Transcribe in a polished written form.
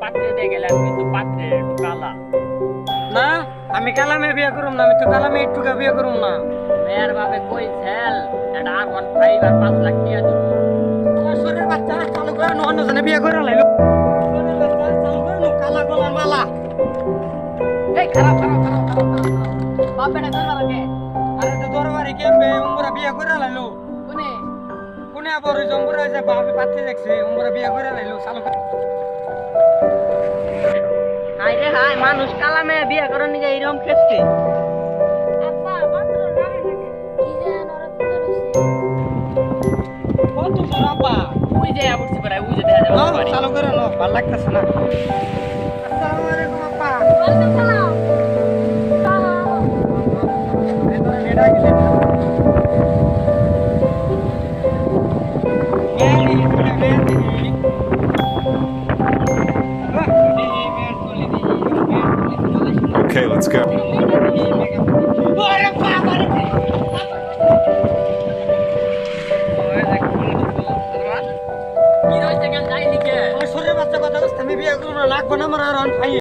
পাত্রে দিয়ে গেলাম কিন্তু পাত্রের একটু কালা। না আমি কালামে বিয়ে করুম না, আমি তো কালামে একটু বিয়ে করুম না। মেয়ের ভাবে কই ছেল এটা R15 আর 5 লাখ টাকা দিব। শরীরের বাচ্চা চালু করে অন্য জনে বিয়ে করে লাইলো। শরীরের বাচ্চা চালু করে কালা গলার মালা। এই খারাপ খারাপ খারাপ খারাপ খারাপ বাপ বেটা ধরবা লাগে। আরে তো দরবারে কেমবে উমরা বিয়ে করে লাইলো। কোনে কোনে আবার ওই জম্বুরা যে বাপে পাত্রী দেখছে উমরা বিয়ে করে লাইলো চালু করে। হাই রে হাই, মানুষ কালামে বিয়ে করার নিকে এরকম খেপছে। আব্বা মাত্র রাখে থাকে কি যেন ওরা তুলে রইছে কত সরাপা ওই যে আবুরছি পড়ায় ওই যে দেখা যাবে নাও বাড়ি। চালু করে নাও, ভালো লাগতেছে না। আসসালামু আলাইকুম আপা। ওয়ালাইকুম সালাম ভেতরে মেয়েটা গেছে। Okay, let's go. কি হইছে কেন যাই নিকে? শরীরের বাচ্চা কথা আমি বিয়ে করবো না, লাগবো না আমার আর